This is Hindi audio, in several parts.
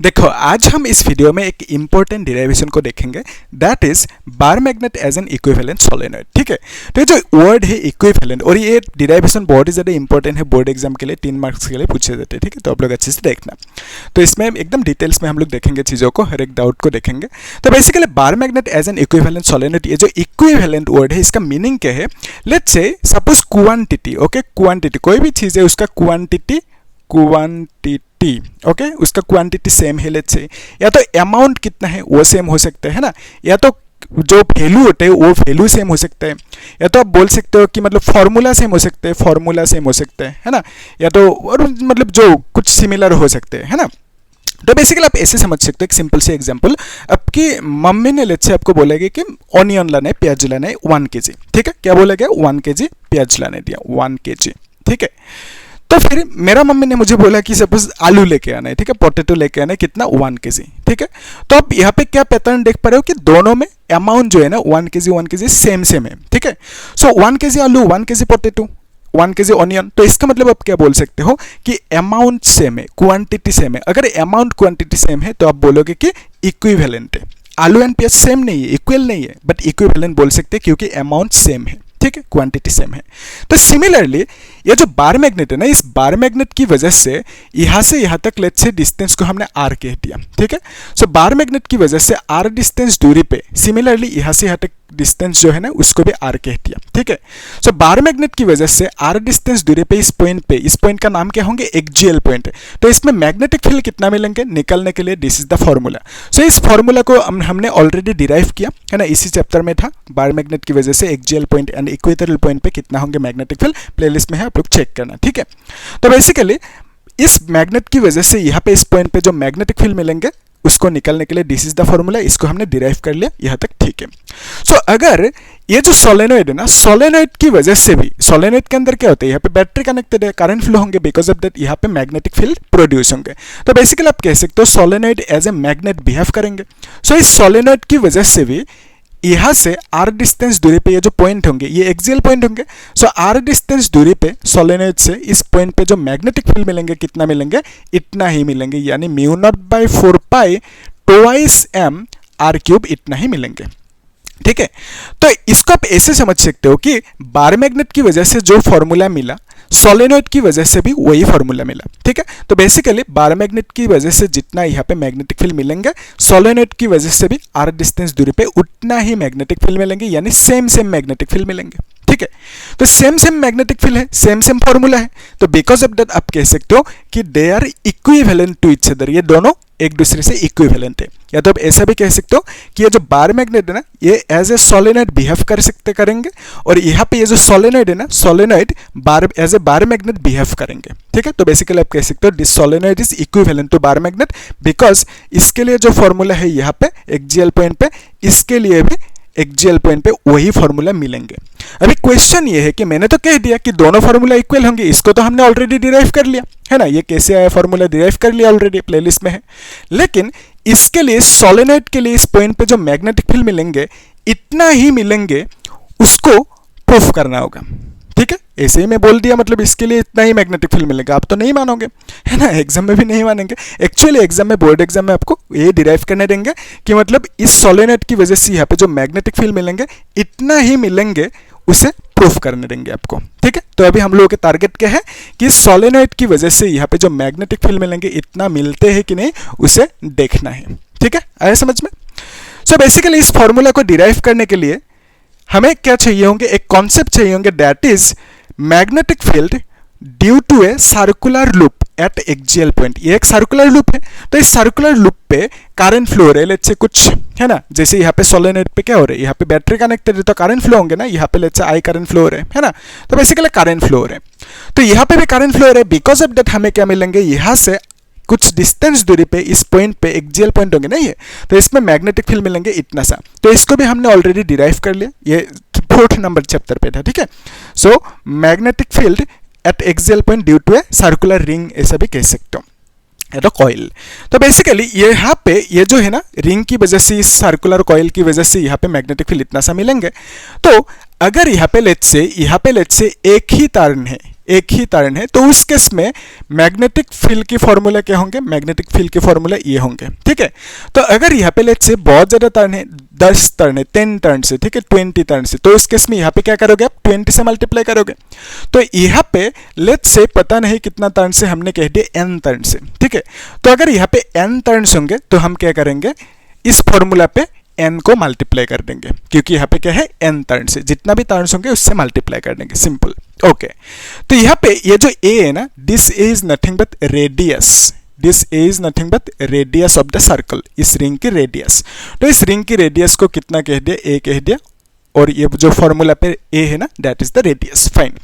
देखो आज हम इस वीडियो में एक इंपॉर्टेंट डिराइवेशन को देखेंगे, that is bar magnet as an equivalent solenoid. ठीक है, तो ये जो वर्ड है इक्विवेलेंट, और ये डिराइवेशन बहुत ही ज़्यादा इंपॉर्टेंट है, बोर्ड एग्जाम के लिए 3 मार्क्स के लिए पूछे जाते हैं। ठीक है, तो आप लोग अच्छे से देखना। तो इसमें एकदम डिटेल्स में हम लोग देखेंगे चीज़ों को, हर एक डाउट को देखेंगे। तो basically bar magnet as an equivalent solenoid, ये जो इक्विवेलेंट वर्ड है इसका मीनिंग क्या है? Let's say suppose quantity, okay, quantity कोई भी चीज़ है उसका क्वांटिटी ओके, उसका क्वांटिटी सेम है, लेट्स से, या तो अमाउंट कितना है वो सेम हो सकता है ना, या तो जो वैल्यू होते हैं वो वैल्यू सेम हो सकता है, या तो आप बोल सकते हो कि मतलब फॉर्मूला सेम हो सकते हैं, फॉर्मूला सेम हो सकते हैं, है ना, या तो और मतलब जो कुछ सिमिलर हो सकते हैं, है ना। तो बेसिकली आप ऐसे समझ सकते हो, एक सिंपल से एग्जांपल, आपकी मम्मी ने लेट्स से आपको बोलेगी कि ऑनियन लाना है, प्याज लाना है 1 kg। ठीक है, क्या बोलेगा? 1 kg प्याज लाने दिया, 1 kg। ठीक है, तो फिर मेरा मम्मी ने मुझे बोला कि सपोज आलू लेके आना है, ठीक है, पोटैटो लेके आना है, कितना? 1 kg। ठीक है, तो आप यहाँ पे क्या पैटर्न देख पा रहे हो कि दोनों में अमाउंट जो है ना 1 kg सेम है। ठीक है, सो 1 kg आलू, 1 kg पोटैटो, 1 kg ऑनियन, तो इसका मतलब आप क्या बोल सकते हो कि अमाउंट सेम है, क्वांटिटी सेम है। अगर अमाउंट क्वांटिटी सेम है तो आप बोलोगे कि इक्विवेलेंट है। आलू एंड प्याज सेम नहीं है, इक्वल नहीं है, बट इक्विवेलेंट बोल सकते हैं क्योंकि अमाउंट सेम है। ठीक है, क्वांटिटी सेम है। तो सिमिलरली ये जो बार मैग्नेट है ना, इस बार मैग्नेट की वजह से यहाँ से यहाँ तक लेट्स से डिस्टेंस को हमने r कह दिया। ठीक है, सो बार मैग्नेट की वजह से r डिस्टेंस दूरी पे, सिमिलरली यहाँ से यहाँ तक डिस्टेंस जो है ना उसको भी r कह दिया। ठीक है, सो बार मैग्नेट की वजह से r डिस्टेंस दूरी पे, इस पॉइंट का नाम क्या होंगे? एक्सियल पॉइंट है। तो इसमें मैग्नेटिक फील्ड कितना मिलेंगे निकालने के लिए? This is the formula. So इस फॉर्मूला को हमने ऑलरेडी डिराइव किया है ना, इसी चैप्टर में था। बार मैग्नेट की वजह से axial point and equatorial point पे कितना होंगे मैग्नेटिक फील्ड, प्लेलिस्ट में है, आप लोग चेक करना। ठीक है, तो बेसिकली इस मैग्नेट की वजह से यहाँ पे इस पॉइंट पे जो मैग्नेटिक फील्ड मिलेंगे उसको निकालने के लिए दिस इज द फॉर्मूला, इसको हमने डिराइव कर लिया यहाँ तक। ठीक है, सो अगर ये जो सोलेनॉइड है ना, सोलेनॉइड की वजह से भी, सोलेनॉइड के अंदर क्या होता है? यहाँ पे बैटरी कनेक्टेड है, करंट फ्लो होंगे, बिकॉज ऑफ दैट यहाँ पे मैग्नेटिक फील्ड प्रोड्यूस होंगे। तो बेसिकली आप कह सकते हो solenoid as a magnet behave करेंगे। सो इस सोलेनॉइड की वजह से भी यहाँ से r डिस्टेंस दूरी पे ये जो पॉइंट होंगे ये एक्सियल पॉइंट होंगे। सो r डिस्टेंस दूरी पे सोलेनॉइड से इस पॉइंट पे जो मैग्नेटिक फील्ड मिलेंगे कितना मिलेंगे? इतना ही मिलेंगे, यानी μ0/4 पाई ट्वाइस m r³ इतना ही मिलेंगे। ठीक है, तो इसको आप ऐसे समझ सकते हो कि बार मैग्नेट की वजह से जो फॉर्मूला मिला, सोलेनॉइड की वजह से भी वही फॉर्मूला मिला। ठीक है, तो बेसिकली बार मैग्नेट की वजह से जितना यहाँ पे मैग्नेटिक फील्ड मिलेंगे, सोलेनॉइड की वजह से भी r डिस्टेंस दूरी पे उतना ही मैग्नेटिक फील्ड मिलेंगे, यानी सेम मैग्नेटिक फील्ड मिलेंगे। ठीक है, तो सेम मैग्नेटिक फील्ड है, सेम फॉर्मूला है, तो बिकॉज ऑफ दैट आप कह सकते हो कि they are equivalent to each other, ये दोनों एक दूसरे से इक्विवेलेंट है। या तो आप ऐसा भी कह सकते हो कि ये जो बार मैग्नेट है ना, ये एज ए सोलेनॉइड बिहेव करेंगे, और यहाँ पे ये जो सोलेनॉइड है ना, solenoid as a bar magnet behave करेंगे। ठीक है, तो बेसिकली आप कह सकते हो this solenoid is equivalent to bar magnet, because इसके लिए जो फॉर्मूला है यहाँ पे एक्सियल पॉइंट पे, इसके लिए भी एक्सियल पॉइंट पे वही फॉर्मूला मिलेंगे। अभी क्वेश्चन ये है कि मैंने तो कह दिया कि दोनों फॉर्मूला इक्वल होंगे, इसको तो हमने ऑलरेडी डिराइव कर लिया है ना, ये कैसे आया फॉर्मूला डिराइव कर लिया ऑलरेडी, प्लेलिस्ट में है। लेकिन इसके लिए सोलेनॉइड के लिए इस पॉइंट पे जो मैग्नेटिक फील्ड मिलेंगे इतना ही मिलेंगे, उसको प्रूफ करना होगा। ठीक है, ऐसे ही मैं बोल दिया मतलब इसके लिए इतना ही मैग्नेटिक फील्ड मिलेगा, आप तो नहीं मानोगे है ना, एग्जाम में भी नहीं मानेंगे। एक्चुअली एग्जाम में, बोर्ड एग्जाम में आपको ये डिराइव करने देंगे कि मतलब इस सोलेनॉइड की वजह से यहाँ पे जो मैग्नेटिक फील्ड मिलेंगे इतना ही मिलेंगे, उसे प्रूफ करने देंगे आपको। ठीक है, तो अभी हम लोगों के टारगेट क्या है कि सोलेनॉइड की वजह से यहाँ पे जो मैग्नेटिक फील्ड मिलेंगे इतना मिलते हैं कि नहीं, उसे देखना है। ठीक है, आया समझ में? सो बेसिकली इस फॉर्मूला को डिराइव करने के लिए हमें क्या चाहिए होंगे? एक कॉन्सेप्ट चाहिए होंगे, that is magnetic field due to a circular loop at axial point. ये एक सर्कुलर लूप है, तो इस सर्कुलर लूप पे करंट फ्लो हो रहा है, लेट्स से कुछ है ना, जैसे यहाँ पे सोलेनॉइड पे क्या हो रहा है, यहाँ पे बैटरी कनेक्टेड है तो करंट फ्लो होंगे ना, यहाँ पे let's say I current flow हो रहे हैं, है ना, तो बेसिकली करंट फ्लो हो रहे हैं। तो यहाँ पे भी करंट फ्लो हो रहा है, बिकॉज ऑफ दैट हमें क्या मिलेंगे? यहाँ से कुछ डिस्टेंस दूरी पे इस पॉइंट पे एक्सियल पॉइंट होंगे ना ये, तो इसमें मैग्नेटिक फील्ड मिलेंगे इतना सा। तो इसको भी हमने ऑलरेडी डिराइव कर लिया, ये 4th नंबर चैप्टर पे था। ठीक है, so magnetic field at axial point due to a circular ring, ऐसा भी कह सकते हो, या तो कॉइल। तो बेसिकली यहाँ पे ये जो है ना, रिंग की वजह से, इस सर्कुलर कॉइल की वजह से यहाँ पे मैग्नेटिक फील्ड इतना सा मिलेंगे। तो अगर यहाँ पे लेट्स से एक ही तार है, एक ही टर्न है, तो उस केस में मैग्नेटिक फील्ड की फॉर्मूला क्या होंगे, मैग्नेटिक फील्ड के फॉर्मूला ये होंगे, ठीक है। तो अगर यहाँ पे लेट्स से बहुत ज़्यादा टर्न है, 10 टर्न है, 10 टर्न से, ठीक है, 20 टर्न से, तो उस केस में यहाँ पे क्या करोगे आप, 20 से मल्टीप्लाई करोगे। तो यहाँ पे लेट्स से पता नहीं कितना टर्न से, हमने कह दिया n टर्न से, ठीक है। तो अगर यहाँ पे n टर्न्स होंगे तो हम क्या करेंगे, इस फॉर्मूला पे n को मल्टीप्लाई कर देंगे, क्योंकि यहाँ पे क्या है, n टर्न से, जितना भी टर्न्स होंगे उससे मल्टीप्लाई कर देंगे, सिंपल। ओके, तो यहाँ पे ये जो a है ना, this is nothing but radius, this is nothing but radius of the circle, इस रिंग की रेडियस। तो इस रिंग की रेडियस को कितना कह दिया, a कह दिया, और ये जो फॉर्मूला पे a है ना, that is the radius, fine.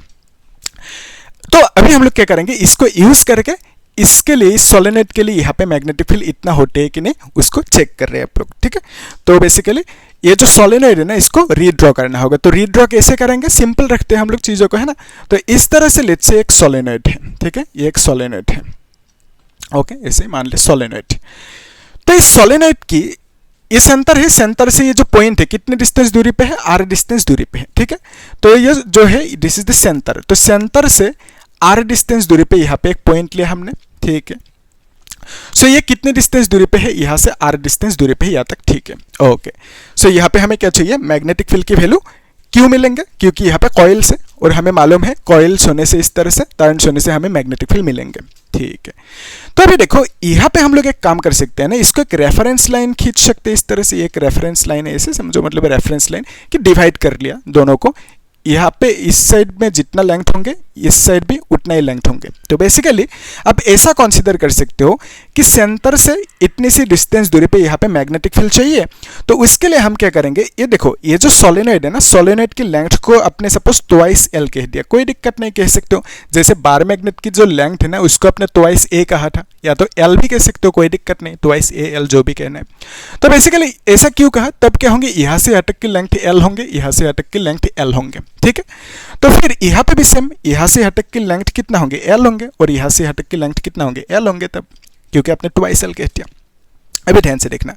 तो अभी हम लोग क्या करेंगे, इसको यूज करके इसके लिए, इस सोलेनोइड के लिए यहाँ पे मैग्नेटिक फील्ड इतना होते हैं कि नहीं, उसको चेक कर रहे हैं आप लोग, ठीक है। तो बेसिकली ये जो सोलेनोइड है ना, इसको रीड्रॉ करना होगा। तो रीड्रॉ कैसे करेंगे, सिंपल रखते हैं हम लोग चीज़ों को, है ना। तो इस तरह से लेट्स से एक सोलेनोइड है, ठीक है, ये एक सोलेनोइड है, ओके, ऐसे मान ले सोलेनोइड। तो इस सोलेनोइड की ये सेंटर है, सेंटर से ये जो पॉइंट है कितने डिस्टेंस दूरी पे है, r डिस्टेंस दूरी पे है, ठीक है। तो ये जो है दिस इज द सेंटर, तो सेंटर से r डिस्टेंस दूरी पे यहाँ पे एक पॉइंट लिया हमने, ठीक है। सो ये कितने डिस्टेंस दूरी पे है, यहाँ से r डिस्टेंस दूरी पे है यहाँ तक, ठीक है, ओके। सो यहाँ पे हमें क्या चाहिए, मैग्नेटिक फील्ड की वैल्यू क्यों मिलेंगे, क्योंकि यहाँ पे कॉइल्स है और हमें मालूम है कॉइल्स होने से, इस तरह से टर्न्स होने से हमें मैग्नेटिक फील्ड मिलेंगे, ठीक है। तो अभी देखो यहाँ पे हम लोग एक काम कर सकते हैं ना, इसको एक रेफरेंस लाइन खींच सकते हैं, इस तरह से एक रेफरेंस लाइन है, ऐसे समझो, मतलब रेफरेंस लाइन कि डिवाइड कर लिया दोनों को, यहाँ पे इस साइड में जितना लेंथ होंगे, इस साइड भी उतना ही लेंथ होंगे। तो बेसिकली आप ऐसा कंसीडर कर सकते हो कि सेंटर से इतनी सी डिस्टेंस दूरी पे यहाँ पे मैग्नेटिक फील्ड चाहिए। तो उसके लिए हम क्या करेंगे, ये देखो, ये जो सोलेनोइड है ना, सोलेनोइड की लेंथ को अपने सपोज ट्वाइस एल कह दिया, कोई दिक्कत नहीं, कह सकते हो। जैसे बार मैग्नेट की जो लेंथ है ना, उसको अपने ट्वाइस ए कहा था, या तो एल भी कह सकते हो, कोई दिक्कत नहीं, ट्वाइस ए एल जो भी कहना है। तो बेसिकली ऐसा क्यों कहा, तब क्या होंगे, यहाँ से यहाँ तक की लेंथ एल होंगे, यहाँ से यहाँ तक की लेंथ एल होंगे, ठीक है। तो फिर यहाँ पे भी सेम, यहाँ से यहाँ तक की लेंथ कितना होंगे, एल होंगे, और यहाँ से यहाँ तक की लेंथ कितना होंगे, एल होंगे, तब क्योंकि आपने ट्वाइस एल कह दिया। अभी ध्यान से देखना,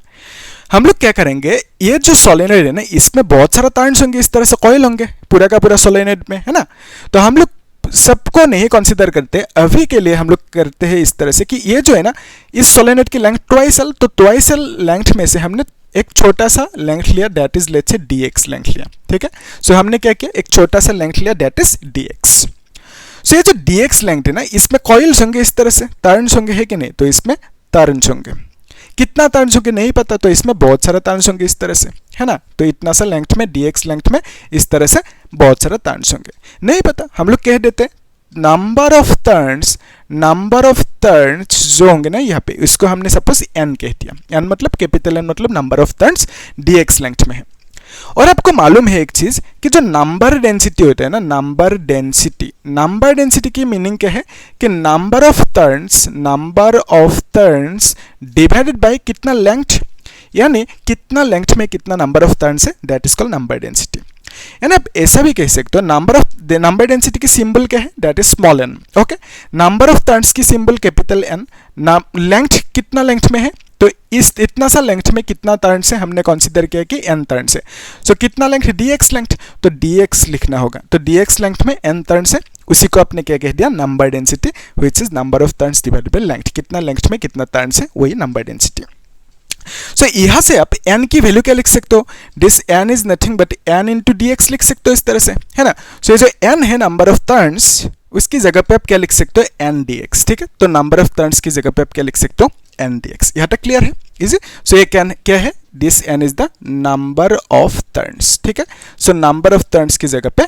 हम लोग क्या करेंगे, ये जो सोलेनोइड है ना, इसमें बहुत सारा टर्न्स होंगे, इस तरह से कॉइल होंगे पूरा का पूरा सोलेनोइड में, है ना। तो हम लोग सबको नहीं कंसीडर करते, अभी के लिए हम लोग करते हैं इस तरह से कि ये जो है ना, इस सोलेनोइड की लेंथ ट्वाइस एल, तो ट्वाइस एल लेंथ में से हमने एक छोटा सा लेंथ लिया, that is let's say dx length लिया, ठीक है। सो हमने क्या किया, एक छोटा सा लेंथ लिया, दैट इज dx। सो ये जो dx लेंथ है ना, इसमें कॉइल्स होंगे, इस तरह से टर्न्स होंगे, है कि नहीं, तो इसमें टर्न्स होंगे, कितना टर्न्स होंगे नहीं पता, तो इसमें बहुत सारा टर्न्स होंगे, इस तरह से, है ना। तो इतना सा लेंथ में, dx लेंथ में इस तरह से बहुत सारा टर्न्स होंगे, नहीं पता, हम लोग कह देते हैं number of turns, number of turns जो होंगे ना यहाँ पे, इसको हमने सपोज n कह दिया, n मतलब कैपिटल N मतलब number of turns dx length में है। और आपको मालूम है एक चीज कि जो नंबर डेंसिटी होता है ना, नंबर डेंसिटी की मीनिंग क्या है कि number of turns divided by कितना लेंथ, यानी कितना लेंथ में कितना नंबर ऑफ टर्न्स है, that is called number density. यानी आप ऐसा भी कह सकते हो, नंबर डेंसिटी की सिंबल क्या है, that is small n, okay. Number of turns की सिंबल कैपिटल N, लेंथ कितना लेंथ में है, तो इस इतना सा लेंथ में कितना टर्न्स है, हमने कंसीडर किया कि n टर्न्स है। सो कितना लेंथ, dx लेंथ, तो dx लिखना होगा, तो dx लेंथ में n टर्न्स है, उसी को आपने क्या कह दिया, number density, which is number of turns divided by length, कितना लेंथ में कितना टर्न्स है, वही नंबर डेंसिटी। सो यहाँ से आप n की वैल्यू क्या लिख सकते हो, this n is nothing but n into dx लिख सकते हो, इस तरह से, है ना। सो ये जो n है नंबर ऑफ टर्न्स, उसकी जगह पे आप क्या लिख सकते हो, n dx, ठीक है। तो नंबर ऑफ टर्न्स की जगह पे आप क्या लिख सकते हो, n dx। यहाँ तक क्लियर है, इजी। सो ये क्या है, this n is the number of turns, ठीक है। सो नंबर ऑफ टर्न्स की जगह पे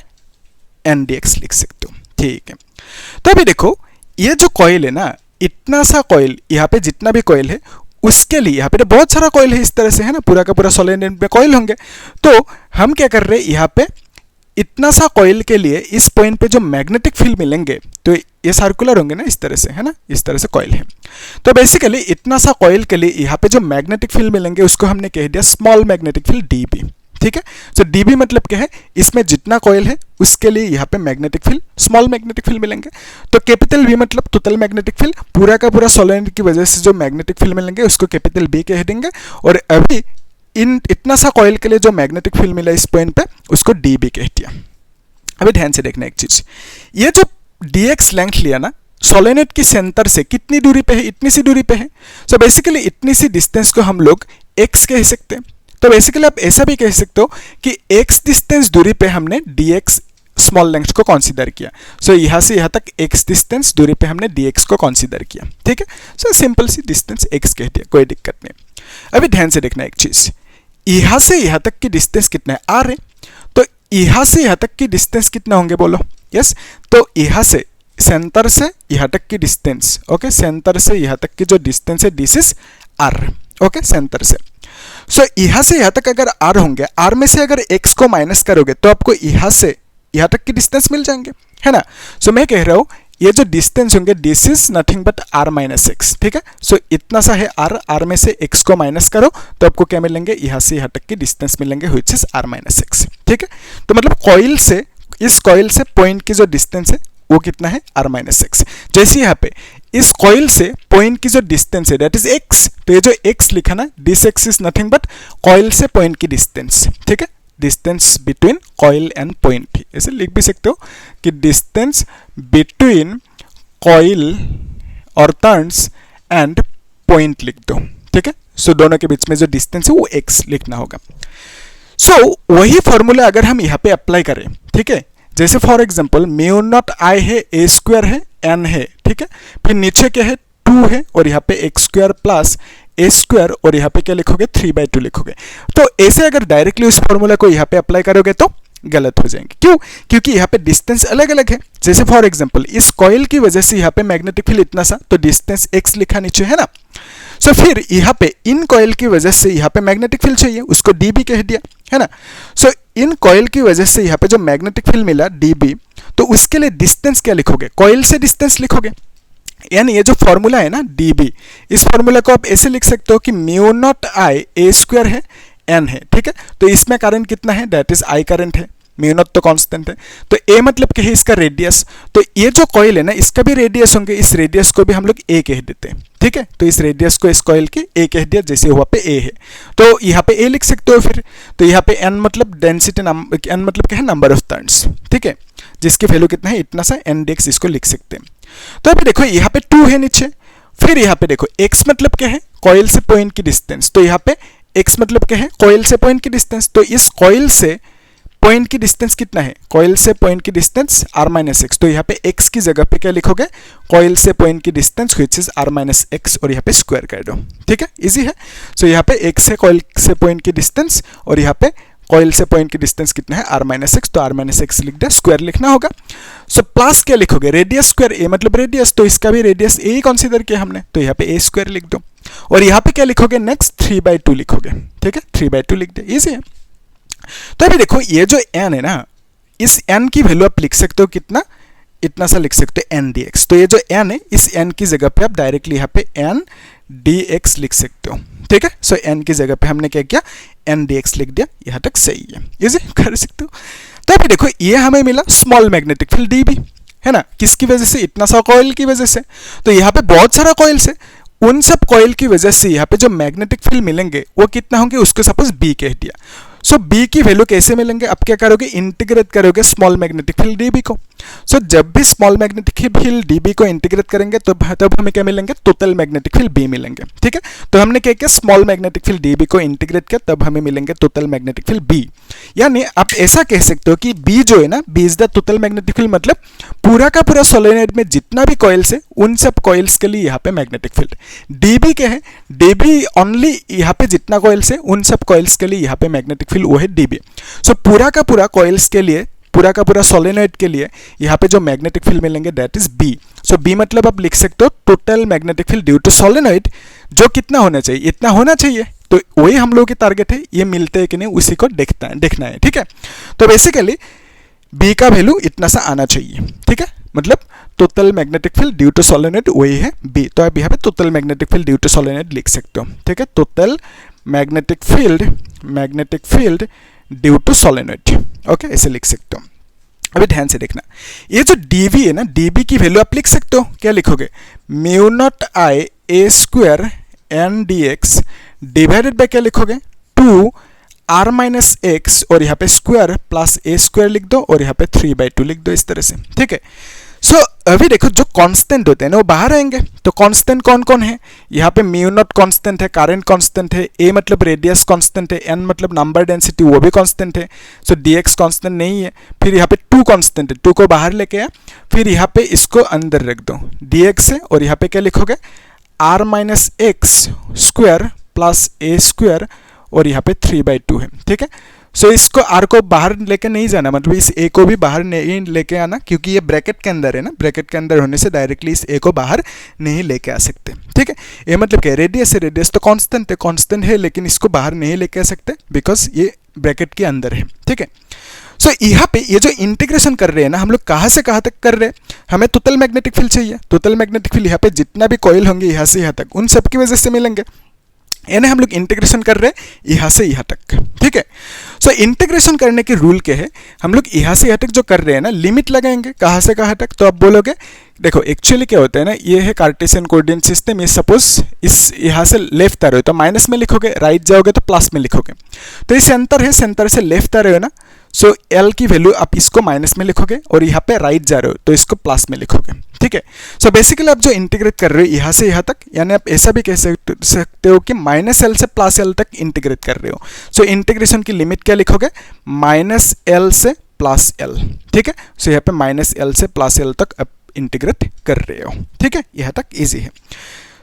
n dx लिख सकते हो, ठीक है। तो अभी देखो, ये जो कॉइल है ना, इतना सा कॉइल, यहाँ पे जितना भी कॉइल है उसके लिए, यहाँ पे तो बहुत सारा कॉइल है इस तरह से, है ना, पूरा का पूरा सोलेनोइड में कॉइल होंगे। तो हम क्या कर रहे हैं, यहाँ पे इतना सा कॉइल के लिए इस पॉइंट पे जो मैग्नेटिक फील्ड मिलेंगे, तो ये सर्कुलर होंगे ना, इस तरह से, है ना, इस तरह से कॉइल है। तो बेसिकली इतना सा कॉइल के लिए यहाँ पे जो मैग्नेटिक फील्ड मिलेंगे, उसको हमने कह दिया स्मॉल मैग्नेटिक फील्ड dB, ठीक है। सो dB मतलब क्या है, इसमें जितना कॉइल है उसके लिए यहाँ पे magnetic field, small magnetic field मिलेंगे। तो कैपिटल V मतलब टोटल मैग्नेटिक फील्ड, पूरा का पूरा सोलेनोइड की वजह से जो मैग्नेटिक फील्ड मिलेंगे उसको कैपिटल B कह देंगे। और अभी इतना सा कॉइल के लिए जो मैग्नेटिक फील्ड मिला इस पॉइंट पे, उसको dB कह दिया। अभी ध्यान से देखना एक चीज, ये जो dx लेंथ लिया ना, सोलेनोइड की सेंटर से कितनी दूरी पे है, इतनी सी दूरी पे है। सो बेसिकली इतनी सी डिस्टेंस को हम लोग x कह सकते हैं। तो बेसिकली आप ऐसा भी कह सकते हो कि x डिस्टेंस दूरी पे हमने dx स्मॉल लेंथ को कंसीडर किया। सो यहाँ से यहाँ तक x डिस्टेंस दूरी पे हमने dx को कंसीडर किया, ठीक है। सो सिंपल सी डिस्टेंस x कह दिया, कोई दिक्कत नहीं। अभी ध्यान से देखना एक चीज, यहाँ से यहाँ तक की डिस्टेंस कितना है, r है। तो यहाँ से यहाँ तक की डिस्टेंस कितना होंगे बोलो, यस। तो यहाँ से सेंटर से यहाँ तक की डिस्टेंस, ओके, सेंटर से यहाँ तक की जो डिस्टेंस है this is r, okay, centre से। सो यहाँ से यहाँ तक अगर r होंगे, r में से अगर x को माइनस करोगे तो आपको यहाँ से यहाँ तक की डिस्टेंस मिल जाएंगे, है ना। सो मैं कह रहा हूँ ये जो डिस्टेंस होंगे this is nothing but r minus x, ठीक है। सो इतना सा है r में से x को माइनस करो तो आपको क्या मिलेंगे, यहाँ से यहाँ तक की डिस्टेंस मिलेंगे which is r minus x, ठीक है। तो मतलब कॉइल से, इस कॉइल से पॉइंट की जो डिस्टेंस है वो कितना है, r माइनस एक्स। जैसे यहाँ पे इस कॉइल से पॉइंट की जो डिस्टेंस है दैट इज x, तो ये जो x लिखा ना this x is nothing but coil से पॉइंट की डिस्टेंस, ठीक है, distance between coil and point. ऐसे लिख भी सकते हो कि डिस्टेंस बिटवीन कॉइल और टर्न्स एंड पॉइंट लिख दो, ठीक है। सो दोनों के बीच में जो डिस्टेंस है वो x लिखना होगा। सो वही फॉर्मूला अगर हम यहाँ पे अप्लाई करें, ठीक है, जैसे फॉर एग्जांपल म्यू नॉट आई है, a स्क्वायर है, n है, ठीक है, फिर नीचे क्या है 2 है और यहाँ पे x square plus a square और यहाँ पे क्या लिखोगे 3/2 लिखोगे। तो ऐसे अगर डायरेक्टली उस फॉर्मूला को यहाँ पे अप्लाई करोगे तो गलत हो जाएंगे, क्यों, क्योंकि यहाँ पे डिस्टेंस अलग अलग है। जैसे फॉर एग्जांपल इस कॉइल की वजह से यहाँ पे मैग्नेटिक फील्ड इतना सा, तो डिस्टेंस x लिखा नीचे, है ना। सो फिर यहाँ पे इन कॉइल की वजह से यहाँ पे मैग्नेटिक फील्ड चाहिए, उसको dB कह दिया, है ना। सो इन कॉइल की वजह से यहाँ पे जो मैग्नेटिक फील्ड मिला dB, तो उसके लिए डिस्टेंस क्या लिखोगे, कॉइल से डिस्टेंस लिखोगे। यानी ये जो फॉर्मूला है ना dB, इस फॉर्मूला को आप ऐसे लिख सकते हो कि mu naught I a square है, n है, ठीक है। तो इसमें करंट कितना है, दैट इज I करंट है, म्यू नॉट तो कांस्टेंट है। तो a मतलब क्या है, इसका रेडियस। तो ये जो कॉइल है ना इसका भी रेडियस होंगे, इस रेडियस को भी हम लोग a कह देते हैं, ठीक है। तो इस रेडियस को इस कॉइल के a कह दिया, जैसे हुआ पे a है तो यहाँ पे a लिख सकते हो फिर। तो यहाँ पे n मतलब डेंसिटी, n मतलब क्या है, नंबर ऑफ टर्न्स, ठीक है, जिसकी वैल्यू कितना है, इतना सा n dx, इसको लिख सकते हैं। तो अभी देखो यहाँ पे 2 है नीचे, फिर यहाँ पे देखो x मतलब क्या है, कॉइल से पॉइंट की डिस्टेंस। तो यहाँ पे x मतलब क्या है, कॉइल से पॉइंट की डिस्टेंस। तो इस कॉइल से पॉइंट की डिस्टेंस कितना है, कॉइल से पॉइंट की डिस्टेंस r माइनस एक्स। तो यहाँ पे x की जगह पे क्या लिखोगे, कॉइल से पॉइंट की distance which is r minus x और यहाँ पे स्क्वायर कर दो, ठीक है, इजी है। सो यहाँ पे x है कॉइल से पॉइंट की डिस्टेंस और यहाँ पे कॉइल से पॉइंट की डिस्टेंस कितना है, r माइनस एक्स। तो r माइनस एक्स लिख दिया, स्क्वायर लिखना होगा। सो प्लस क्या लिखोगे, रेडियस स्क्वायर, a मतलब रेडियस, तो इसका भी रेडियस a ही कंसीडर किया हमने, तो यहाँ पे a स्क्वायर लिख दो। और यहाँ पे क्या लिखोगे, नेक्स्ट 3/2 लिखोगे, ठीक है, 3/2 लिख दिया, इजी है। तो अभी देखो ये जो n है ना, इस n की वैल्यू आप लिख सकते हो कितना, इतना सा लिख सकते हो n dx। तो ये जो n है, इस n की जगह पे आप डायरेक्टली यहाँ पे n dx लिख सकते हो, ठीक है। सो n की जगह पे हमने क्या किया, n dx लिख दिया, यहाँ तक सही है, इजी कर सकते हो। तो अभी देखो ये हमें मिला स्मॉल मैग्नेटिक फील्ड dB, है ना, किसकी वजह से, इतना सा कॉइल की वजह से। तो यहाँ पे बहुत सारा कॉइल्स है, उन सब कॉइल की वजह से यहाँ पे जो मैग्नेटिक फील्ड मिलेंगे वो कितना होंगे, उसको सपोज b कह दिया। सो b की वैल्यू कैसे मिलेंगे, अब क्या करोगे, इंटीग्रेट करोगे स्मॉल मैग्नेटिक फील्ड dB को। सो जब भी स्मॉल मैग्नेटिक फील्ड dB को इंटीग्रेट करेंगे तो तब हमें क्या मिलेंगे, टोटल मैग्नेटिक फील्ड b मिलेंगे, ठीक है। तो हमने क्या किया, स्मॉल मैग्नेटिक फील्ड dB को इंटीग्रेट किया, तब हमें मिलेंगे टोटल मैग्नेटिक फील्ड b। यानी आप ऐसा कह सकते हो कि b जो है ना, b is the total magnetic field, मतलब पूरा का पूरा सोलेनोइड में जितना भी कॉइल्स है उन सब कॉइल्स के लिए यहाँ पे मैग्नेटिक फील्ड। dB क्या है, dB ओनली यहाँ पे जितना कॉइल्स है उन सब कॉइल्स के लिए यहाँ पे मैग्नेटिक फील्ड वो है dB। सो पूरा का पूरा कॉइल्स के लिए, पूरा का पूरा सोलेनोइड के लिए यहाँ पे जो मैग्नेटिक फील्ड मिलेंगे that is b। So b मतलब आप लिख सकते हो total magnetic field due to solenoid, जो कितना होना चाहिए, इतना होना चाहिए। तो वही हम लोगों की टारगेट है, ये मिलते हैं कि नहीं उसी को देखना है, ठीक है। तो बेसिकली b का वैल्यू इतना सा आना चाहिए, ठीक है, मतलब total magnetic field due to solenoid वही है b। तो आप यहाँ पे total magnetic field due to solenoid लिख सकते हो, ठीक है, total magnetic field due to solenoid, okay, ऐसे लिख सकते हो। अभी ध्यान से देखना, ये जो dV है ना, dB की वैल्यू आप लिख सकते हो, क्या लिखोगे, mu naught I a square n dx divided by क्या लिखोगे, 2 r माइनस एक्स और यहाँ पे स्क्वायर प्लस a स्क्वायर लिख दो और यहाँ पे 3/2 लिख दो, इस तरह से, ठीक है। सो अभी देखो जो कांस्टेंट होते हैं ना वो बाहर आएंगे, तो कांस्टेंट कौन कौन है, यहाँ पे म्यू नॉट कांस्टेंट है, करंट कांस्टेंट है, ए मतलब रेडियस कांस्टेंट है, एन मतलब नंबर डेंसिटी वो भी कांस्टेंट है, सो डीएक्स कांस्टेंट नहीं है। फिर यहाँ पे टू कांस्टेंट है, टू को बाहर लेके आ, फिर यहाँ पे इसको अंदर रख दो, डीएक्स है, और यहाँ पे क्या लिखोगे r minus x square plus a square, और यहाँ पे 3/2 है, ठीक है। सो इसको आर को बाहर लेके नहीं जाना, मतलब इस ए को भी बाहर नहीं लेके आना, क्योंकि ये ब्रैकेट के अंदर है ना, ब्रैकेट के अंदर होने से डायरेक्टली इस ए को बाहर नहीं लेके आ सकते, ठीक है। ये मतलब क्या, रेडियस है, रेडियस तो कांस्टेंट है, लेकिन इसको बाहर नहीं लेके आ सकते बिकॉज ये ब्रैकेट के अंदर है, ठीक है। सो यहाँ पे ये जो इंटीग्रेशन कर रहे हैं ना हम लोग, कहाँ से कहाँ तक कर रहे हैं, हमें टोटल मैग्नेटिक फील्ड चाहिए, टोटल मैग्नेटिक फील्ड यहाँ पे जितना भी कॉइल होंगे यहाँ से यहाँ तक, उन सब की वजह से मिलेंगे, यानी हम लोग इंटीग्रेशन कर रहे हैं यहाँ से यहाँ तक, ठीक है। सो इंटीग्रेशन करने के रूल क्या है, हम लोग यहाँ से यहाँ तक जो कर रहे हैं ना, लिमिट लगाएंगे कहाँ से कहाँ तक, तो आप बोलोगे देखो एक्चुअली क्या होता है ना, ये है कार्टेशियन कोऑर्डिनेट सिस्टम, ये सपोज इस यहाँ से लेफ्ट आ रहे हो तो माइनस में लिखोगे, राइट जाओगे तो प्लस में लिखोगे, तो ये सेंटर है, सेंटर से लेफ्ट आ रहे हो ना, सो एल की वैल्यू आप इसको माइनस में लिखोगे, और यहाँ पे राइट जा रहे हो तो इसको प्लस में लिखोगे, ठीक है। सो बेसिकली आप जो इंटीग्रेट कर रहे हो यहाँ से यहाँ तक, यानी आप ऐसा भी कह सकते हो कि माइनस एल से प्लस एल तक इंटीग्रेट कर रहे हो। सो इंटीग्रेशन की लिमिट क्या लिखोगे, माइनस एल से प्लस एल, ठीक है। सो यहाँ पे माइनस एल से प्लस एल तक आप इंटीग्रेट कर रहे हो, ठीक है, यहाँ तक इजी है।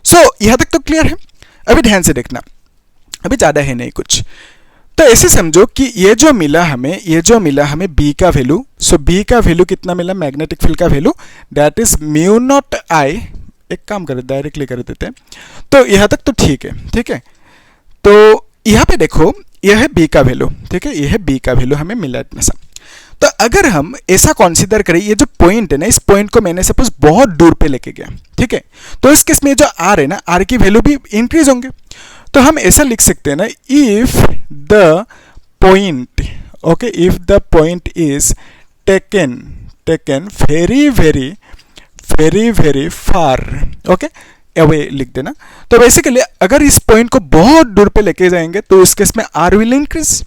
सो यहाँ तक तो क्लियर है। अभी ध्यान से देखना, अभी ज़्यादा है नहीं कुछ, तो ऐसे समझो कि ये जो मिला हमें बी का वैल्यू, सो बी का वैल्यू कितना मिला, मैग्नेटिक फील्ड का value that is mu naught I, एक काम करें डायरेक्टली कर देते हैं, तो यहाँ तक तो ठीक है, ठीक है। तो यहाँ पे देखो यह है बी का वैल्यू, ठीक है, यह है बी का वैल्यू हमें मिला इतना सा। तो अगर हम ऐसा कंसीडर करें, ये जो पॉइंट है ना, इस पॉइंट को मैंने सपोज बहुत दूर पे लेके गया, ठीक है, तो इस केस में जो आर है ना, आर की वैल्यू भी इंक्रीज होंगे, तो हम ऐसा लिख सकते हैं ना, if the point, okay, if the point is taken very far, okay, away लिख देना। तो बेसिकली अगर इस पॉइंट को बहुत दूर पे लेके जाएंगे तो उस केस में आर विल इंक्रीज,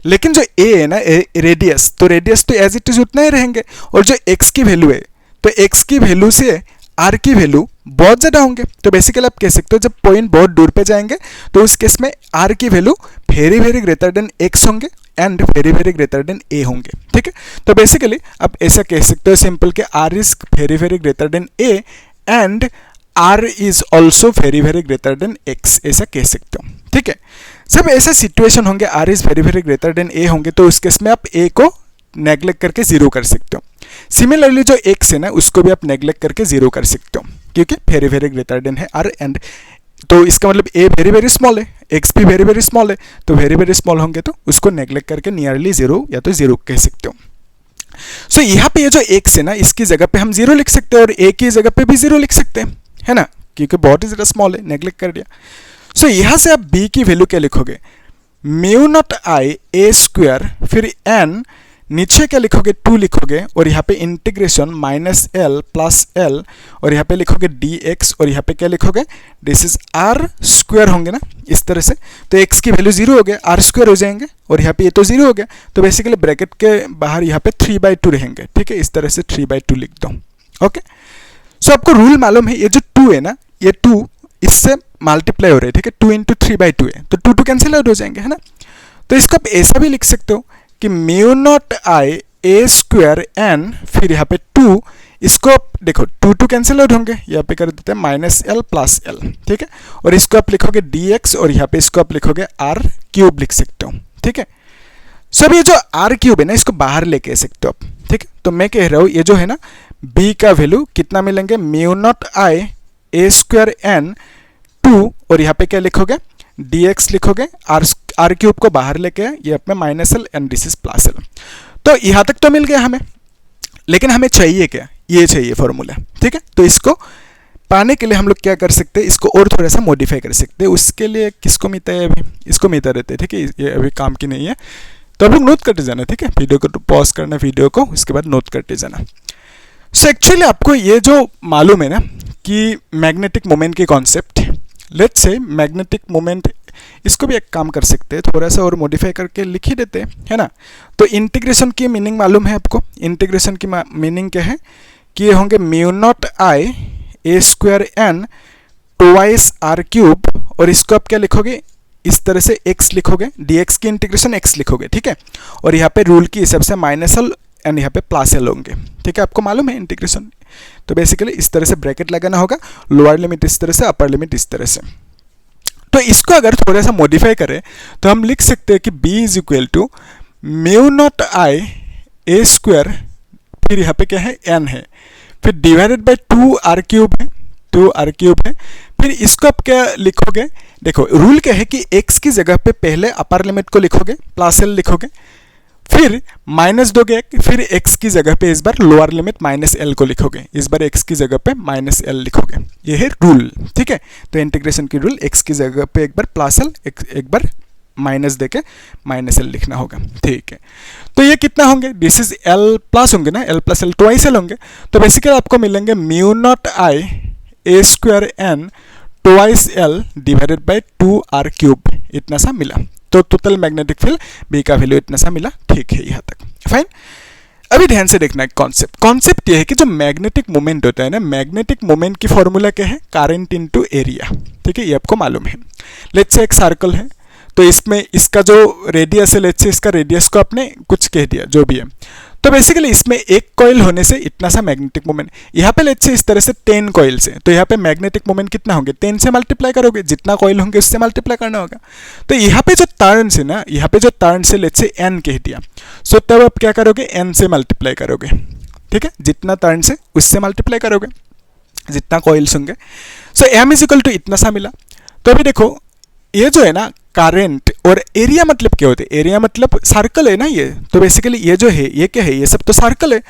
लेकिन जो ए है ना, रेडियस तो एज इट इज उतना ही रहेंगे, और जो एक्स की वैल्यू है, तो एक्स की वैल्यू से आर की वैल्यू बहुत ज़्यादा होंगे। तो बेसिकली आप कह सकते हो जब पॉइंट बहुत दूर पे जाएंगे तो उस केस में आर की value very greater than x होंगे and very greater than A होंगे, ठीक है। तो बेसिकली आप ऐसा कह सकते हो सिंपल के r is very greater than a and r is also very greater than x, ऐसा कह सकते हो, ठीक है। सब ऐसे सिचुएशन होंगे, R is very greater than A होंगे, तो उस केस में आप ए को नेग्लेक्ट करके जीरो कर सकते हो। सिमिलरली जो एक्स है ना, उसको भी आप नेग्लेक्ट करके जीरो कर सकते हो, क्योंकि वेरी ग्रेटर देन है आर एंड, तो इसका मतलब ए वेरी स्मॉल है, एक्स भी वेरी स्मॉल है, तो वेरी स्मॉल होंगे तो उसको नेग्लेक्ट करके नियरली जीरो या तो जीरो कह सकते हो। सो यहाँ पे ये जो एक्स है ना, इसकी जगह पे हम जीरो लिख सकते हैं और ए की जगह पे भी जीरो लिख सकते हैं, है ना, क्योंकि बहुत ही ज़्यादा स्मॉल है, नेग्लेक्ट कर दिया। सो यहाँ से आप बी की वैल्यू क्या लिखोगे, mu naught I a square, फिर एन, नीचे क्या लिखोगे 2 लिखोगे, और यहाँ पे integration minus L plus L, और यहाँ पे लिखोगे डी एक्स, और यहाँ पे क्या लिखोगे, दिस इज आर स्क्वायर होंगे ना इस तरह से, तो एक्स की वैल्यू 0 हो गया, आर स्क्वायर हो जाएंगे, और यहाँ पे ये तो 0 हो गया, तो बेसिकली ब्रैकेट के बाहर यहाँ पे 3/2 रहेंगे, ठीक है, इस तरह से 3/2 लिख दो, ओके। सो आपको रूल मालूम है, ये जो 2 है ना, ये 2 इससे मल्टीप्लाई हो रहे हैं, ठीक है, 2 × 3/2 है, तो 2 कैंसिल आउट हो जाएंगे, है ना। तो इसको आप ऐसा भी लिख सकते हो कि mu naught I a square N, फिर यहाँ पे 2, इसको आप देखो 2 कैंसिल आउट होंगे, यहाँ पे कर देते हैं माइनस एल प्लस एल, ठीक है, और इसको आप लिखोगे डी एक्स, और यहाँ पे इसको आप लिखोगे आर क्यूब लिख सकते हो, ठीक है। सब ये जो आर क्यूब है ना, इसको बाहर लेके सकते हो आप, ठीक है। तो मैं कह रहा हूँ ये जो है ना, बी का वैल्यू कितना मिलेंगे, mu naught I a square N 2, और यहाँ पे क्या लिखोगे, डी एक्स लिखोगे, आर क्यूब को बाहर लेके ये अपने minus L and this is plus L. तो यहाँ तक तो मिल गया हमें, लेकिन हमें चाहिए क्या, ये चाहिए फॉर्मूला, ठीक है। तो इसको पाने के लिए हम लोग क्या कर सकते हैं, इसको और थोड़ा सा मॉडिफाई कर सकते हैं। उसके लिए किसको मिलता है, अभी इसको मिलता रहता है, ठीक है, ये अभी काम की नहीं है, तो आप लोग नोट करते जाना, ठीक है, वीडियो को पॉज करना, वीडियो को, उसके बाद नोट करते जाना। सो एक्चुअली आपको ये जो मालूम है ना कि मैग्नेटिक मोमेंट की concept, let's say magnetic moment, इसको भी एक काम कर सकते हैं, थोड़ा सा और मॉडिफाई करके लिख ही देते हैं, है ना। तो इंटीग्रेशन की मीनिंग मालूम है आपको, इंटीग्रेशन की मीनिंग क्या है कि ये होंगे mu naught I a square n twice r cube, और इसको आप क्या लिखोगे, इस तरह से x लिखोगे, dx की इंटीग्रेशन x लिखोगे, ठीक है। और यहाँ पे रूल की हिसाब से माइनस एल एंड यहाँ पे प्लस एल होंगे, ठीक है, आपको मालूम है इंटीग्रेशन। तो बेसिकली इस तरह से ब्रैकेट लगाना होगा, लोअर लिमिट इस तरह से, अपर लिमिट इस तरह से। तो इसको अगर थोड़ा सा मॉडिफाई करें तो हम लिख सकते हैं कि b is equal to mu naught I a square, फिर यहाँ पे क्या है n है, फिर डिवाइडेड बाई 2 आर क्यूब है, 2 आर क्यूब है। फिर इसको आप क्या लिखोगे, देखो रूल क्या है कि x की जगह पे पहले अपर लिमिट को लिखोगे, प्लस एल लिखोगे, फिर माइनस दोगे, फिर x की जगह पे इस बार लोअर लिमिट माइनस एल को लिखोगे, इस बार x की जगह पे माइनस एल लिखोगे, ये है रूल, ठीक है। तो इंटीग्रेशन की रूल, x की जगह पे एक बार प्लस एल, एक बार माइनस देके माइनस एल लिखना होगा, ठीक है। तो ये कितना होंगे, दिस इज एल प्लस होंगे ना, L plus L twice L होंगे। तो बेसिकली आपको मिलेंगे mu naught I a square n twice L divided by 2 r cube, इतना सा मिला। तो टोटल मैग्नेटिक फील्ड बी का वैल्यू इतना सा मिला, ठीक है यहाँ तक फाइन। अभी ध्यान से देखना है कॉन्सेप्ट ये है कि जो मैग्नेटिक मोमेंट होता है ना, मैग्नेटिक मोमेंट की फॉर्मूला क्या है, करंट इनटू एरिया, ठीक है, ये आपको मालूम है। लेट्स से एक सर्कल है, तो इसमें इसका जो रेडियस है, लेट्स से इसका रेडियस को आपने कुछ कह दिया, जो भी है। तो बेसिकली इसमें एक कॉइल होने से इतना सा मैग्नेटिक मोमेंट, यहाँ पे लेट्स से इस तरह से 10 कॉइल्स है, तो यहाँ पे मैग्नेटिक मोमेंट कितना होंगे, 10 से मल्टीप्लाई करोगे, जितना कॉइल होंगे उससे मल्टीप्लाई करना होगा। तो यहाँ पे जो टर्न्स है ना, यहाँ पे जो टर्न्स है लेट्स से n कह दिया, सो तब आप क्या करोगे, n से मल्टीप्लाई करोगे, ठीक है, जितना टर्न्स है उससे मल्टीप्लाई करोगे, जितना कॉइल्स होंगे। सो m इज इक्वल टू इतना सा मिला। तो अभी देखो ये जो है ना करंट और एरिया मतलब क्या होते हैं, एरिया मतलब सर्कल है ना ये, तो बेसिकली ये जो है ये क्या है, ये सब तो सर्कल है,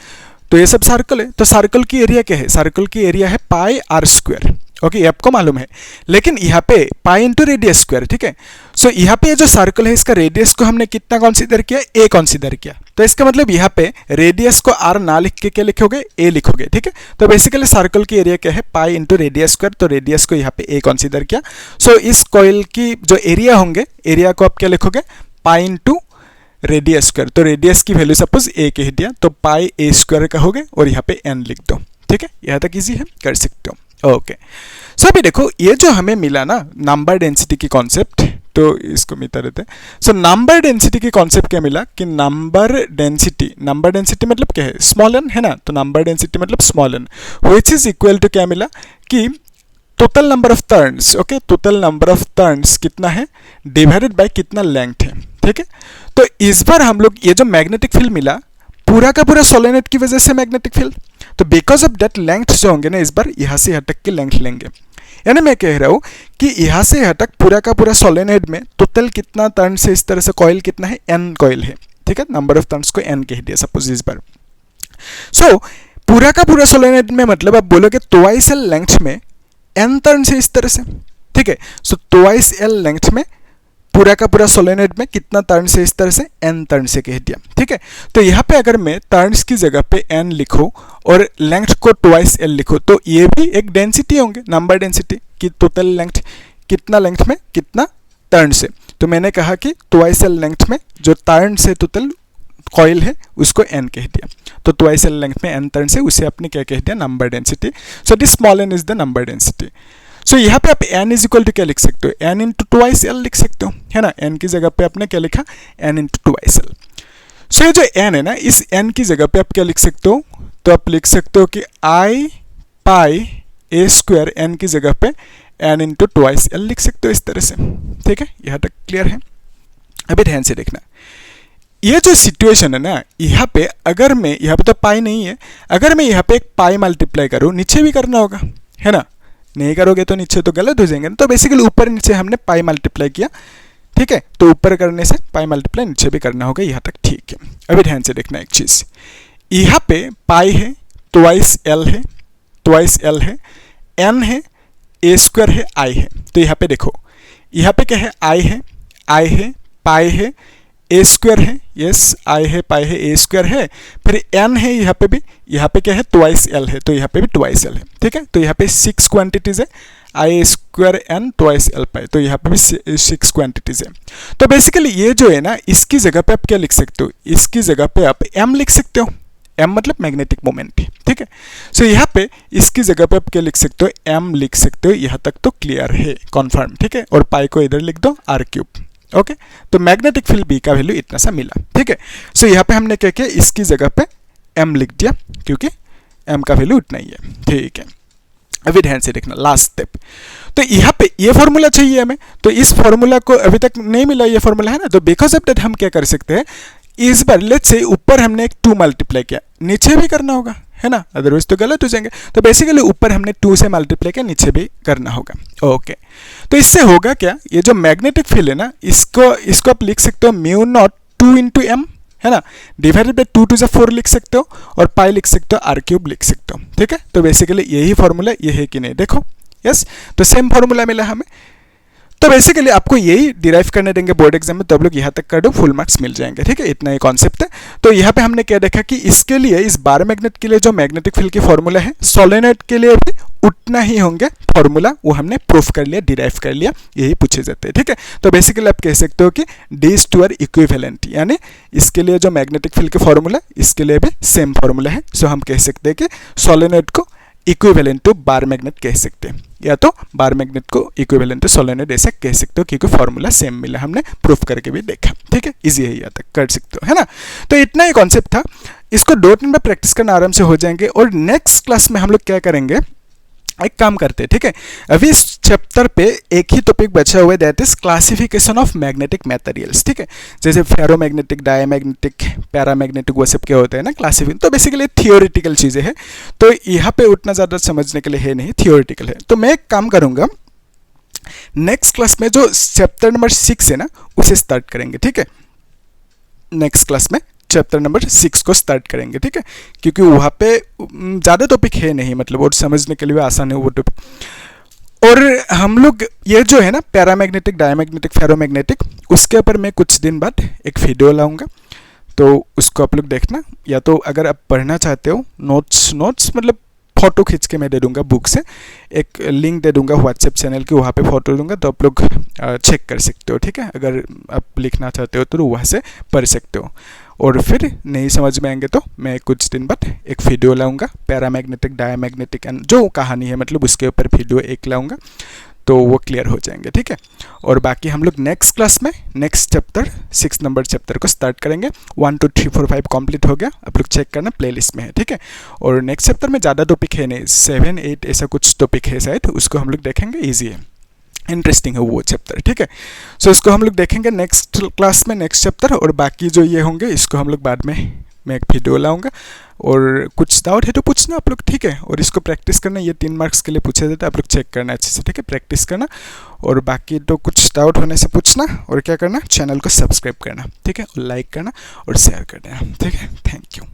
तो ये सब सर्कल है, तो सर्कल की एरिया क्या है, सर्कल की एरिया है पाई आर स्क्वायर, ओके, ये आपको मालूम है। लेकिन यहाँ पे पाई इंटू रेडियस स्क्वायर, ठीक है। सो यहाँ पे जो सर्कल है इसका रेडियस को हमने कितना कंसीडर किया, ए कंसीडर किया, तो इसका मतलब यहाँ पे रेडियस को आर ना लिख के क्या लिखोगे, ए लिखोगे, ठीक है। तो बेसिकली सर्कल की एरिया क्या है, पाई इंटू रेडियस स्क्वायर, तो रेडियस को यहाँ पे ए कंसीडर किया। सो इस कॉइल की जो एरिया होंगे, एरिया को आप क्या लिखोगे, पाई इंटू रेडियस स्क्वायर, तो रेडियस की वैल्यू सपोज ए कह दिया, तो पाई ए स्क्वायर कहोगे और यहाँ पे एन लिख दो, ठीक है। यहाँ तक इजी है, कर सकते हो, ओके। सो अभी देखो ये जो हमें मिला ना नंबर डेंसिटी की कॉन्सेप्ट, तो इसको मिटा देते हैं। सो नंबर डेंसिटी की कॉन्सेप्ट क्या मिला कि नंबर डेंसिटी मतलब क्या है, स्मॉल एन है ना, तो नंबर डेंसिटी मतलब small n, which is equal to क्या मिला कि total number of turns, okay, total number of turns कितना है डिवाइडेड बाय कितना लेंथ है, ठीक है। तो इस बार हम लोग ये जो मैग्नेटिक फील्ड मिला पूरा का पूरा सोलेनोइड की वजह से मैग्नेटिक फील्ड, तो बिकॉज ऑफ दैट लेंथ जो होंगे ना इस बार यहाँ से यहाँ तक की लेंथ लेंगे, यानी मैं कह रहा हूँ कि यहाँ से यहाँ तक पूरा का पूरा सोलेनोइड में टोटल कितना टर्न से इस तरह से कॉइल कितना है, n कॉइल है, ठीक है, नंबर ऑफ टर्न्स को n कह दिया सपोज इस बार। सो पूरा का पूरा सोलेनोइड में मतलब आप बोलोगे ट्वाइस एल लेंथ में n टर्न से इस तरह से, ठीक है। सो ट्वाइस एल लेंथ में पूरा का पूरा सोलेनोइड में कितना टर्न से इस तरह से, n टर्न से कह दिया, ठीक है। तो यहाँ पे अगर मैं टर्न्स की जगह पे n लिखूं और लेंथ को ट्वाइस l लिखूं, तो ये भी एक डेंसिटी होंगे, नंबर डेंसिटी की टोटल लेंथ कितना लेंथ में कितना टर्न से। तो मैंने कहा कि ट्वाइस l लेंथ में जो टर्न से टोटल कॉइल है उसको n कह दिया, तो ट्वाइस l लेंथ में n टर्न से उसे आपने क्या कह दिया, number density. So this small n is the number density. So यहाँ पे आप n इज इक्वल टू क्या लिख सकते हो, n इंटू ट्वाइस एल लिख सकते हो, है ना, n की जगह पे आपने क्या लिखा, n इंटू ट्वाइस एल। सो ये जो n है ना, इस n की जगह पे आप क्या लिख सकते हो, तो आप लिख सकते हो कि आई पाई ए स्क्वायर n की जगह पे n इंटू ट्वाइस एल लिख सकते हो इस तरह से, ठीक है। यहाँ तक क्लियर है। अभी ध्यान से देखना, ये जो सिचुएशन है ना, यहाँ पे अगर मैं, यहाँ पे तो पाई नहीं है, अगर मैं यहाँ पे एक पाई मल्टीप्लाई करूँ, नीचे भी करना होगा, है ना, नहीं करोगे तो नीचे तो गलत हो जाएंगे ना। तो बेसिकली ऊपर नीचे हमने पाई मल्टीप्लाई किया, ठीक है, तो ऊपर करने से पाई मल्टीप्लाई नीचे भी करना होगा, यहाँ तक ठीक है। अभी ध्यान से देखना एक चीज़, यहाँ पे पाई है, ट्वाइस एल है, ट्वाइस एल है, एन है, ए स्क्वायर है, आई है। तो यहाँ पे देखो, यहाँ पे क्या है, आई है, पाई है, ए स्क्वायर है, यस आई है, पाई है, ए स्क्वायर है, फिर एन है, यहाँ पे भी, यहाँ पे क्या है, ट्वाइस एल है, तो यहाँ पे भी ट्वाइस एल है, ठीक है। तो यहाँ पे 6 क्वांटिटीज है, आई स्क्वायर एन ट्वाइस एल पाई, तो यहाँ पे भी 6 क्वांटिटीज है। तो बेसिकली ये जो है ना, इसकी जगह पे आप क्या लिख सकते हो, इसकी जगह पे आप m लिख सकते हो, एम मतलब मैग्नेटिक मोमेंट, ठीक है। सो यहाँ पे इसकी जगह पे आप क्या लिख सकते हो, एम लिख सकते हो। यहाँ तक तो क्लियर है, कॉन्फर्म, ठीक है। और पाई को इधर लिख दो आर क्यूब, ओके। तो मैग्नेटिक फील्ड बी का वैल्यू इतना सा मिला, ठीक है। सो यहाँ पे हमने क्या किया, इसकी जगह पे एम लिख दिया क्योंकि एम का वैल्यू उतना ही है, ठीक है। अभी ध्यान से देखना लास्ट स्टेप। तो यहाँ पे ये फॉर्मूला चाहिए हमें, तो इस फॉर्मूला को अभी तक नहीं मिला, ये फॉर्मूला है ना। तो बिकॉज ऑफ दैट हम क्या कर सकते हैं, इस बार लेट्स से ऊपर हमने एक 2 मल्टीप्लाई किया, नीचे भी करना होगा, है ना, अदरवाइज तो गलत हो जाएंगे। तो बेसिकली ऊपर हमने 2 से मल्टीप्लाई किया, नीचे भी करना होगा, ओके। तो इससे होगा क्या, ये जो मैग्नेटिक फील्ड है ना, इसको आप लिख सकते हो म्यू नॉट 2 इंटू एम, है ना, डिवाइडेड बाई 2 to the 4 लिख सकते हो, और पाई लिख सकते हो, आर क्यूब लिख सकते हो, ठीक है। तो बेसिकली यही फॉर्मूला ये है कि नहीं, देखो, यस। तो सेम फॉर्मूला मिला हमें। तो बेसिकली आपको यही डिराइव करने देंगे बोर्ड एग्जाम में, तो आप लोग यहाँ तक कर दो, फुल मार्क्स मिल जाएंगे, ठीक है। इतना ही कॉन्सेप्ट है। तो यहाँ पे हमने क्या देखा कि इसके लिए, इस बार मैग्नेट के लिए जो मैग्नेटिक फील्ड की फॉर्मूला है, सोलेनोइड के लिए भी उतना ही होंगे फॉर्मूला, वो हमने प्रूफ कर लिया, डिराइव कर लिया, यही पूछे जाते हैं, ठीक है। तो बेसिकली आप कह सकते हो कि डीज टू आर इक्विवेलेंट, यानी इसके लिए जो मैग्नेटिक फील्ड की फॉर्मूला, इसके लिए भी सेम फॉर्मूला है। सो हम कह सकते हैं कि सोलेनोइड को इक्विवेलेंट टू बार मैग्नेट कह सकते हैं, या तो बार मैग्नेट को इक्विवेलेंट टू सोलेनोइड ऐसा कह सकते हो, क्योंकि फॉर्मूला सेम मिला, हमने प्रूफ करके भी देखा, ठीक है। इजी है, यहाँ तक कर सकते हो, है ना। तो इतना ही कॉन्सेप्ट था, इसको 2 दिन में प्रैक्टिस करना आराम से हो जाएंगे। और नेक्स्ट क्लास में हम लोग क्या करेंगे, एक काम करते हैं, ठीक है। अभी इस चैप्टर पे एक ही टॉपिक बचा हुआ है, that is classification of magnetic materials, ठीक है। जैसे फेरोमैग्नेटिक, डायमैग्नेटिक, पैरामैग्नेटिक, वो सब क्या होते हैं ना, क्लासिफिकेशन। तो बेसिकली थियोरेटिकल चीज़ें हैं, तो यहाँ पे उतना ज़्यादा समझने के लिए है नहीं, थियोरेटिकल है। तो मैं एक काम करूँगा, नेक्स्ट क्लास में जो चैप्टर नंबर 6 है ना, उसे स्टार्ट करेंगे, ठीक है। नेक्स्ट क्लास में चैप्टर नंबर 6 को स्टार्ट करेंगे, ठीक है, क्योंकि वहाँ पे ज़्यादा टॉपिक है नहीं, मतलब और समझने के लिए आसान है वो टॉपिक। और हम लोग ये जो है ना पैरामैग्नेटिक, डायमैग्नेटिक, फेरोमैग्नेटिक, उसके ऊपर मैं कुछ दिन बाद एक वीडियो लाऊंगा, तो उसको आप लोग देखना। या तो अगर आप पढ़ना चाहते हो, नोट्स मतलब फ़ोटो खींच के मैं दे दूंगा बुक से, एक लिंक दे दूंगा व्हाट्सएप चैनल की, वहाँ पे फ़ोटो दूंगा, तो आप लोग चेक कर सकते हो, ठीक है। अगर आप लिखना चाहते हो तो वहाँ से पढ़ सकते हो। और फिर नहीं समझ में आएंगे तो मैं कुछ दिन बाद एक वीडियो लाऊंगा, पैरामैग्नेटिक, डायमैग्नेटिक एंड जो कहानी है, मतलब उसके ऊपर वीडियो एक लाऊंगा, तो वो क्लियर हो जाएंगे, ठीक है। और बाकी हम लोग नेक्स्ट क्लास में नेक्स्ट चैप्टर 6 नंबर चैप्टर को स्टार्ट करेंगे। 1 2 3 4 5 कंप्लीट हो गया, आप लोग चेक करना, प्लेलिस्ट में है, ठीक है। और नेक्स्ट चैप्टर में ज़्यादा टॉपिक है नहीं, 7 8 ऐसा कुछ टॉपिक है शायद, उसको हम लोग देखेंगे, ईजी है, इंटरेस्टिंग है वो चैप्टर, ठीक है। सो इसको हम लोग देखेंगे नेक्स्ट क्लास में, नेक्स्ट चैप्टर। और बाकी जो ये होंगे इसको हम लोग बाद में मैं एक वीडियो लाऊंगा। और कुछ डाउट है तो पूछना आप लोग, ठीक है। और इसको प्रैक्टिस करना, ये 3 मार्क्स के लिए पूछा जाता है, आप लोग चेक करना अच्छे से, ठीक है, प्रैक्टिस करना। और बाकी तो कुछ डाउट होने से पूछना, और क्या करना, चैनल को सब्सक्राइब करना, ठीक है, और लाइक करना और शेयर करना, ठीक है। Thank you.